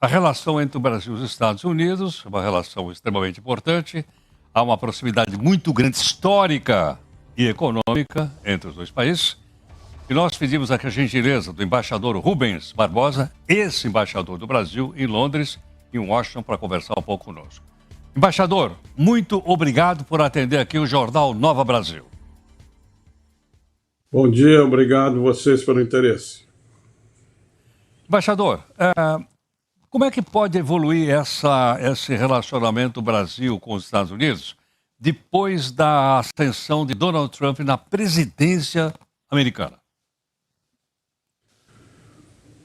A relação entre o Brasil e os Estados Unidos é uma relação extremamente importante. Há uma proximidade muito grande, histórica e econômica entre os dois países. E nós pedimos aqui a gentileza do embaixador Rubens Barbosa, ex-embaixador do Brasil em Londres, em Washington, para conversar um pouco conosco. Embaixador, muito obrigado por atender aqui o Jornal Nova Brasil. Bom dia, obrigado vocês pelo interesse. Embaixador, como é que pode evoluir esse relacionamento Brasil com os Estados Unidos depois da ascensão de Donald Trump na presidência americana?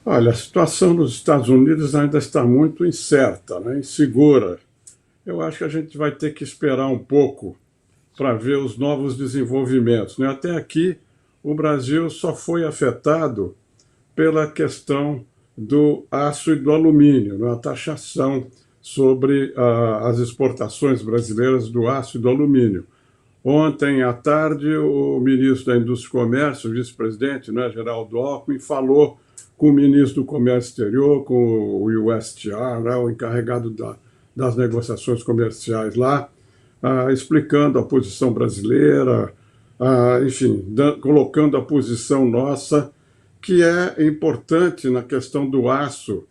Olha, a situação dos Estados Unidos ainda está muito incerta, né, insegura. Eu acho que a gente vai ter que esperar um pouco para ver os novos desenvolvimentos, né? Até aqui, o Brasil só foi afetado pela questão do aço e do alumínio, né? A taxação sobre as exportações brasileiras do aço e do alumínio. Ontem à tarde, o ministro da Indústria e Comércio, o vice-presidente, né, Geraldo Alckmin, falou com o ministro do Comércio Exterior, com o USTR, né, o encarregado das negociações comerciais lá, explicando a posição brasileira, enfim, colocando a posição nossa, que é importante na questão do aço,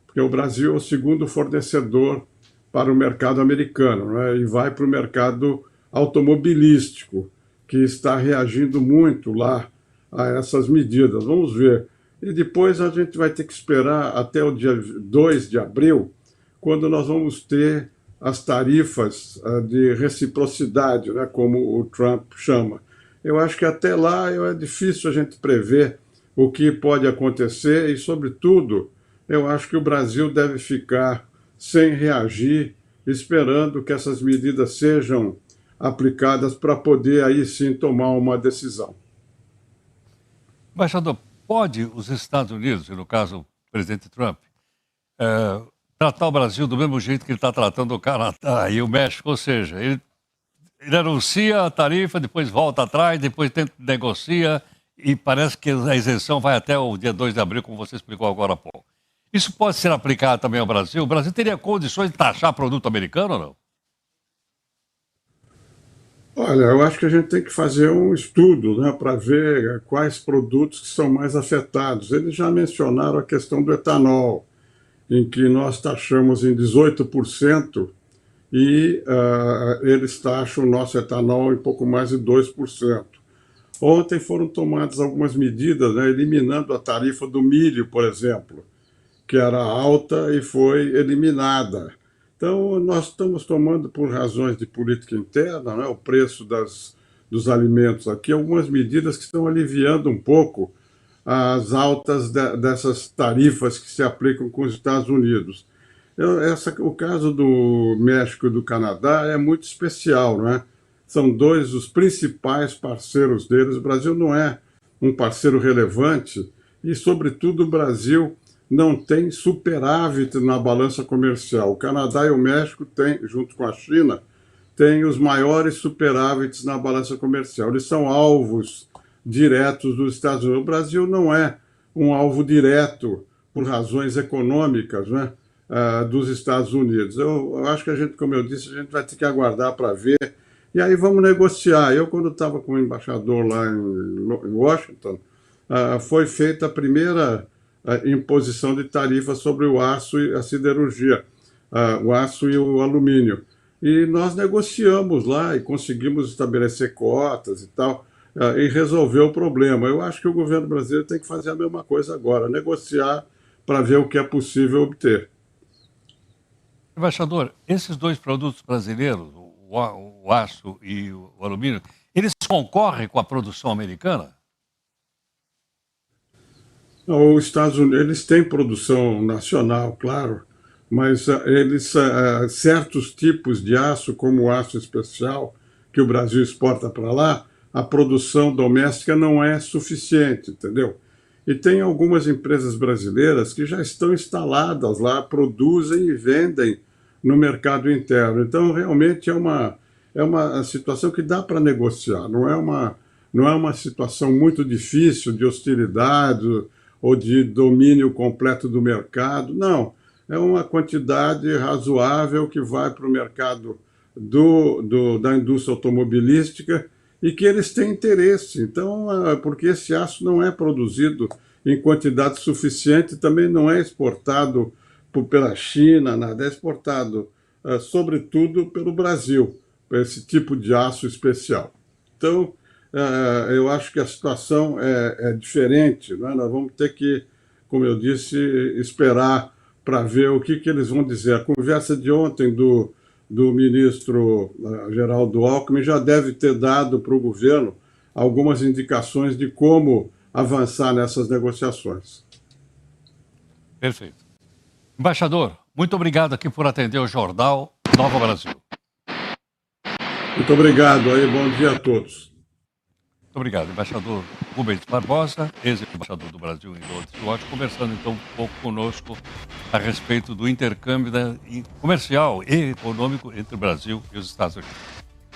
porque o Brasil é o segundo fornecedor para o mercado americano, né, e vai para o mercado automobilístico, que está reagindo muito lá a essas medidas. Vamos ver. E depois a gente vai ter que esperar até o dia 2 de abril, quando nós vamos ter as tarifas de reciprocidade, né, como o Trump chama. Eu acho que até lá é difícil a gente prever o que pode acontecer e, sobretudo, eu acho que o Brasil deve ficar sem reagir, esperando que essas medidas sejam aplicadas para poder aí sim tomar uma decisão. Embaixador, pode os Estados Unidos, e no caso o presidente Trump, tratar o Brasil do mesmo jeito que ele está tratando o Canadá e o México? Ou seja, ele anuncia a tarifa, depois volta atrás, depois negocia e parece que a isenção vai até o dia 2 de abril, como você explicou agora há pouco. Isso pode ser aplicado também ao Brasil? O Brasil teria condições de taxar produto americano ou não? Olha, eu acho que a gente tem que fazer um estudo, né, para ver quais produtos que são mais afetados. Eles já mencionaram a questão do etanol, em que nós taxamos em 18% e eles taxam o nosso etanol em pouco mais de 2%. Ontem foram tomadas algumas medidas, né, eliminando a tarifa do milho, por exemplo, que era alta e foi eliminada. Então, nós estamos tomando, por razões de política interna, né, o preço dos alimentos aqui, algumas medidas que estão aliviando um pouco as altas dessas tarifas que se aplicam com os Estados Unidos. O caso do México e do Canadá é muito especial, né? São dois dos principais parceiros deles. O Brasil não é um parceiro relevante e, sobretudo, o Brasil não tem superávit na balança comercial. O Canadá e o México têm, junto com a China, têm os maiores superávites na balança comercial. Eles são alvos diretos dos Estados Unidos. O Brasil não é um alvo direto, por razões econômicas, né, dos Estados Unidos. Eu acho que a gente, como eu disse, a gente vai ter que aguardar para ver. E aí vamos negociar. Eu, quando estava com o embaixador lá em Washington, foi feita a primeira imposição de tarifa sobre o aço e a siderurgia, o aço e o alumínio. E nós negociamos lá e conseguimos estabelecer cotas e tal, e resolver o problema. Eu acho que o governo brasileiro tem que fazer a mesma coisa agora, negociar para ver o que é possível obter. Embaixador, esses dois produtos brasileiros, o aço e o alumínio, eles concorrem com a produção americana? Os Estados Unidos, eles têm produção nacional, claro, mas certos tipos de aço, como o aço especial, que o Brasil exporta para lá, a produção doméstica não é suficiente, entendeu? E tem algumas empresas brasileiras que já estão instaladas lá, produzem e vendem no mercado interno. Então, realmente é uma situação que dá para negociar, não é uma situação muito difícil de hostilidade ou de domínio completo do mercado, não. é uma quantidade razoável que vai para o mercado da indústria automobilística e que eles têm interesse. Então, porque esse aço não é produzido em quantidade suficiente, também não é exportado pela China, nada, é exportado, sobretudo, pelo Brasil, esse tipo de aço especial. Então, eu acho que a situação é diferente, né? Nós vamos ter que, como eu disse, esperar para ver o que eles vão dizer. A conversa de ontem do ministro Geraldo Alckmin já deve ter dado para o governo algumas indicações de como avançar nessas negociações. Perfeito. Embaixador, muito obrigado aqui por atender o Jornal Nova Brasil. Muito obrigado aí, bom dia a todos. Muito obrigado. Embaixador Rubens Barbosa, ex-embaixador do Brasil em Londres e Washington, conversando então um pouco conosco a respeito do intercâmbio comercial e econômico entre o Brasil e os Estados Unidos.